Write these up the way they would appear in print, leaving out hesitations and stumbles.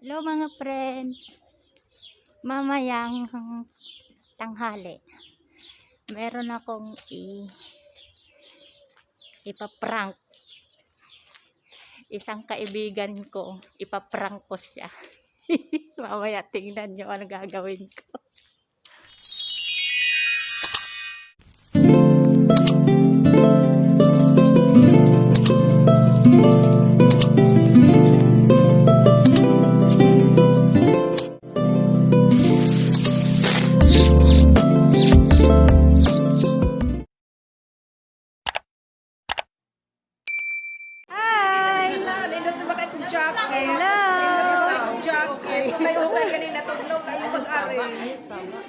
Hello mga friend, mamayang tanghali meron akong ipaprank isang kaibigan ko, ipaprank ko siya. Mamaya tingnan nyo ano gagawin ko.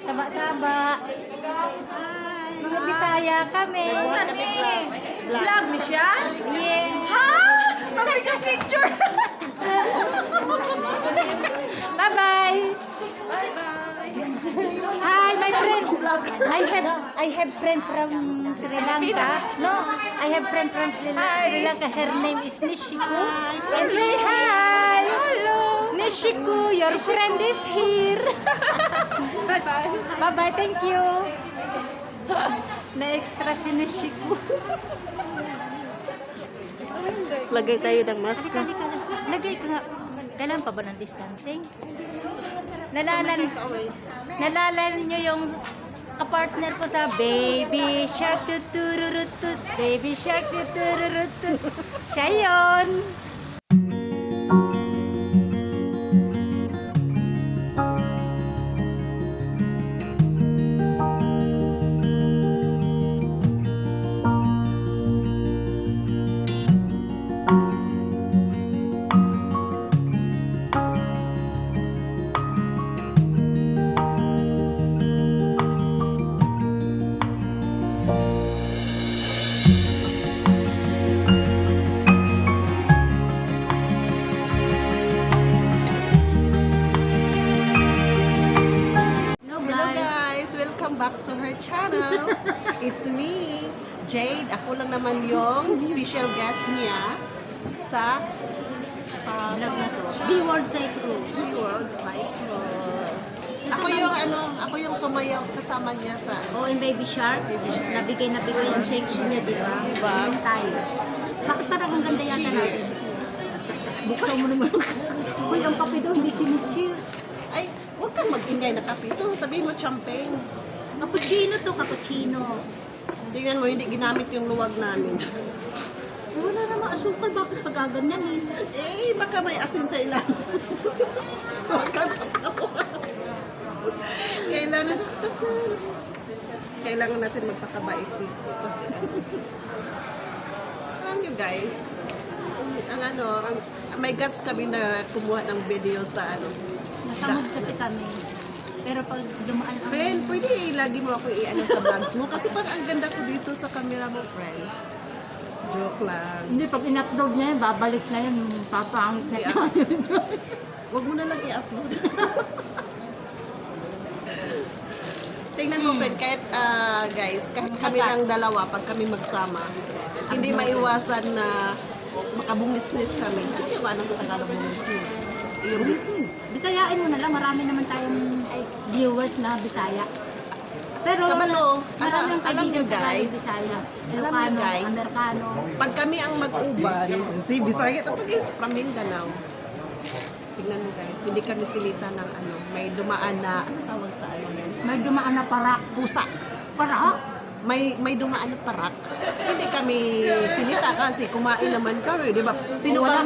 Saba-saba. Mga Bisaya kami. Vlog ni siya? Yeah. Ha? Picture! Bye-bye. Hi, my friend. I have friend from Sri Lanka. No, I have friend from Sri Lanka. Her name is Nishiko. And say hi. Hello. Nishiko, your friend is here. Bye-bye. Bye-bye, thank you. Na-extra si Nishiko. Lagay tayo ng mask. Halika. Lagay ka nga. Kailan pa ba ng distancing? Nalalan nyo yung kapartner ko sa Baby Shark tutururutut, Baby Shark tutururutut. Siya yun. Back to her channel. It's me, Jade. Ako lang naman yung special guest niya sa Vlog na to. B-World Cyprus. B-World Cyprus. Ako yung sumayaw kasama niya sa Oh, in Baby Shark. Nabigay yung section niya, di ba? Diba? Yung tayo. Bakit parang ang ganda yata natin? Buksan mo naman. Uy, ang kape daw, hindi chinuchir. Ay, huwag kang mag-ingay na kape. Ito, sabihin mo champagne. Cappuccino to, cappuccino. Tingnan mo, hindi ginamit yung luwag namin. Wala namang asukal, bakit pag-aganyan eh? Eh, baka may asin sa ilang. Huwag kang tatawa. Kailangan natin magpakabait dito. Kasi, alam nyo guys, may guts kami na kumuha ng video sa Nasamog kasi kami. Pero pag dumaan ang... Friend, pwede lagi mo ako sa vlogs mo kasi parang ang ganda ko dito sa camera mo, friend. Joke lang. Hindi, pag in-upload niya yun, babalik na yun, papangit na yun. Huwag mo na lang i-upload. Tingnan mo, friend, kahit kahit kami lang dalawa, pag kami magsama, hindi maiwasan na makabungisnis kami. Ano yung anong Tagalog bungis? Bisayain mo na lang, marami naman tayong viewers na Bisaya. Pero Kabalo, marami ang alam nyo kaibigan guys, Bisaya. alam nyo Ilocano, guys, Amerikano. pag kami ang mag-uban, si Bisaya, ito guys, from Mindanao. Tingnan mo guys, hindi kami silita ng may dumaan na, ano tawag sa May dumaan na parak. Pusa. Parak? May dumaan na parak. Hindi kami sinita kasi kumain naman kami, di ba? Sino ba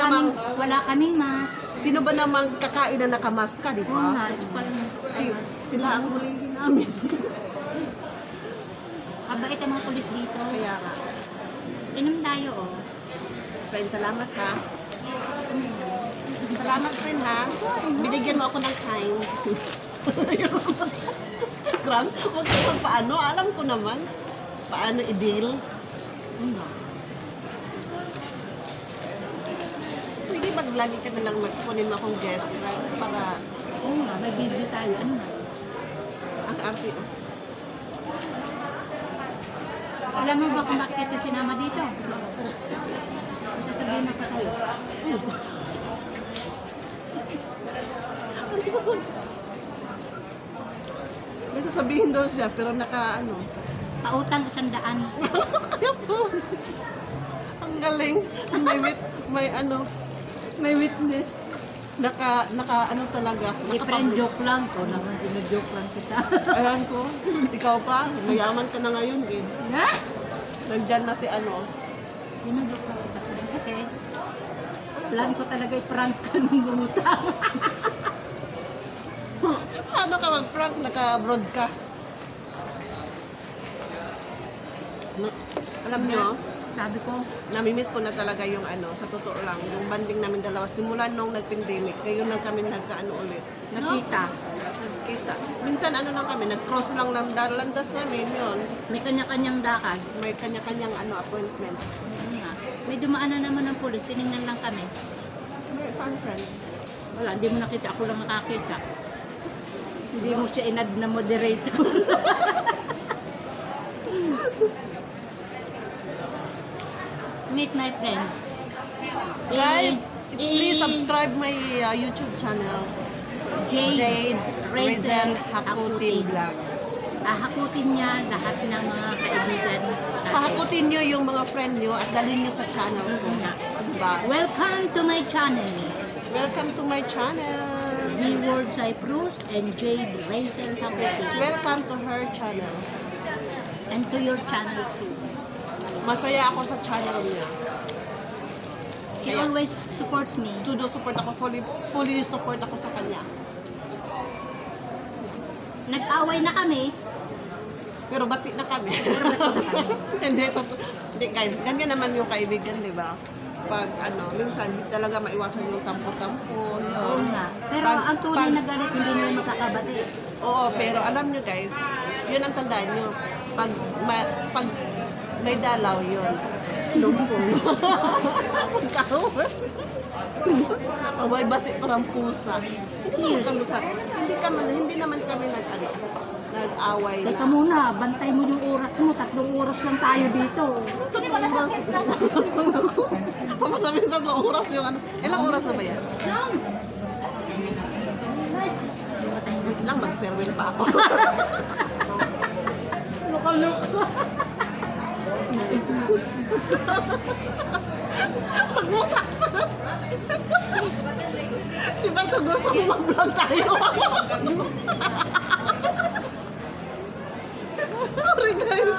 Wala kaming mas. Sino ba namang kakain na nakamaska, di Oo ba? nga, Sila ang hulihin namin. Kabait ang mga pulis dito. Kaya nga. Inom tayo, oh. Friend, salamat ha. Salamat, friend ha. Binigyan mo ako ng time. Grant, huwag ka paano. Alam ko naman. Paano i-deal. Pwede maglagi ka na lang magkunin mo akong guest para Oo nga, may video tayo. Ano nga? ang api. Alam mo ba kung bakit kita sinama dito? Sasabihin na pa tayo. May sasabihin daw siya, pero naka ano. Pautang 100. Kaya po. Ang galing. May ano. May witness. Naka ano talaga. Friend joke lang ko naman, joke lang kita. Ayan ko. Ikaw pa. Mayaman ka na ngayon eh. Ha? Nandyan na si ano. Joke lang kita. Kasi, plan ko talaga i-prank ka nung bumutang. Paano ka mag-prank? Naka-broadcast. Alam nyo, Sabi ko, namimiss ko na talaga yung ano, sa totoo lang, yung banding namin dalawa. Simulan nung nag-pandemic, ngayon lang kami nagkaano ulit. nakita. Nagkita. Minsan ano lang kami, nag-cross lang ng landas namin yun. May kanya-kanyang dakad. May kanya-kanyang ano, appointment. Yun nga. May dumaan na naman ng pulis, tinignan lang kami. Saan friend? Wala, hindi mo nakita, ako lang nakakita. Hindi mo siya inad na moderator. Meet my friend. Guys, Eh, please eh, subscribe my YouTube channel. Jade, Jade Rizel Hakutin Vlogs. Hakutin niya lahat ng mga kaibigan natin. Pahakutin nyo yung mga friend nyo at dalhin nyo sa channel ko. Diba? Welcome to my channel. Welcome to my channel. The Word Cyprus and Jade Rizel Hakutin. Welcome to her channel. And to your channel too. Masaya ako sa channel niya. He Kaya- always supports me. Todo support ako, fully support ako sa kanya. Nag-away na kami. Pero bati na kami. Pero ba't na kami? Hindi guys, ganyan naman yung kaibigan, di ba? Pag ano, minsan talaga maiwasan yung tampo-tampo. Oo nga. Pero Pag- ang tunay pag- na galit hindi nyo makakabati. Oo, pero alam nyo guys, yun ang tandaan nyo. Pag may dalaw yun, slumpong. Pagkawin. May bati parang pusa. Cheers. Hindi naman kami nag-away Teka na. muna, bantay mo yung oras mo. 3 oras lang tayo dito. Tatlong oras. Papasabihin 3 oras yung ano. Ilang oras na ba yan? Wait lang, mag-farewell pa ako. Luka-luka. Magmuta pa. Di ba ito gusto mo mag-vlog tayo? Sorry guys.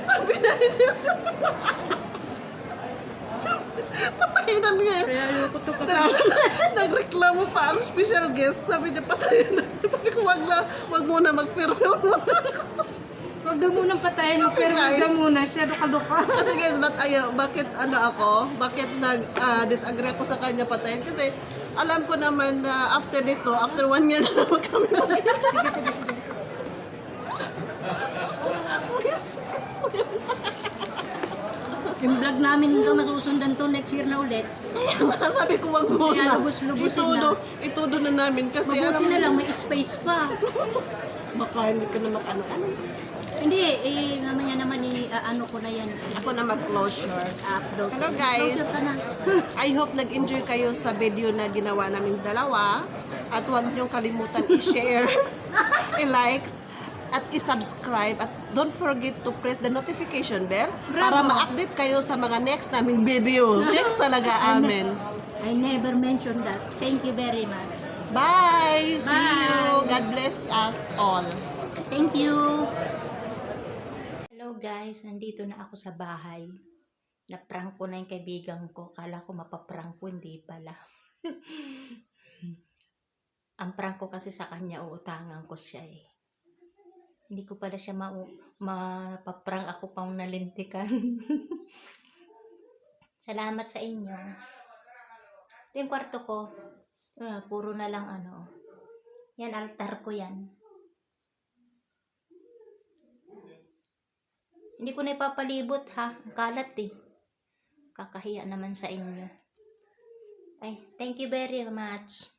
Sabi na hindi siya. Patayinan nga. Kaya ayoko to kasama. Nagreklamo pa ang special guest. Sabi niya patayinan. Sabi ko wag muna mag-farewell muna. Huwag daw munang patayin. Kasi Pero huwag guys- daw muna siya. Luka-luka. Kasi guys, bakit bakit nag-disagree ako sa kanya patayin? Kasi alam ko naman na after 1 year na naman kami magkita. Yung vlog namin ito, masusundan to next year na ulit. Kaya nga sabi ko wag muna. Kaya lubos-lubusin Itudo na namin kasi Mabuti na lang, may space pa. baka hindi ka na ano. Hindi, mamaya naman ano ko na yan. Ako na mag-closure. Upload. Hello, guys. Closure ka na. I hope nag-enjoy kayo sa video na ginawa namin dalawa. At huwag niyong kalimutan i-share, i-likes, at i-subscribe. At don't forget to press the notification bell para Bravo. ma-update kayo sa mga next naming video. Next talaga, amen. I never mentioned that. Thank you very much. Bye! See Bye. you! God bless us all. Thank you! Hello guys, nandito na ako sa bahay. Na-prank ko na yung kaibigan ko. Kala ko mapaprank ko, hindi pala. Ang prank ko kasi sa kanya, uutangan ko siya eh. Hindi ko pala siya mapaprank, ako pang nalintikan. Salamat sa inyo. Ito yung kwarto ko. Puro na lang ano. Yan, altar ko yan. Hindi ko na ipapalibot ha. Ang kalat eh. Kakahiya naman sa inyo. Ay, thank you very much.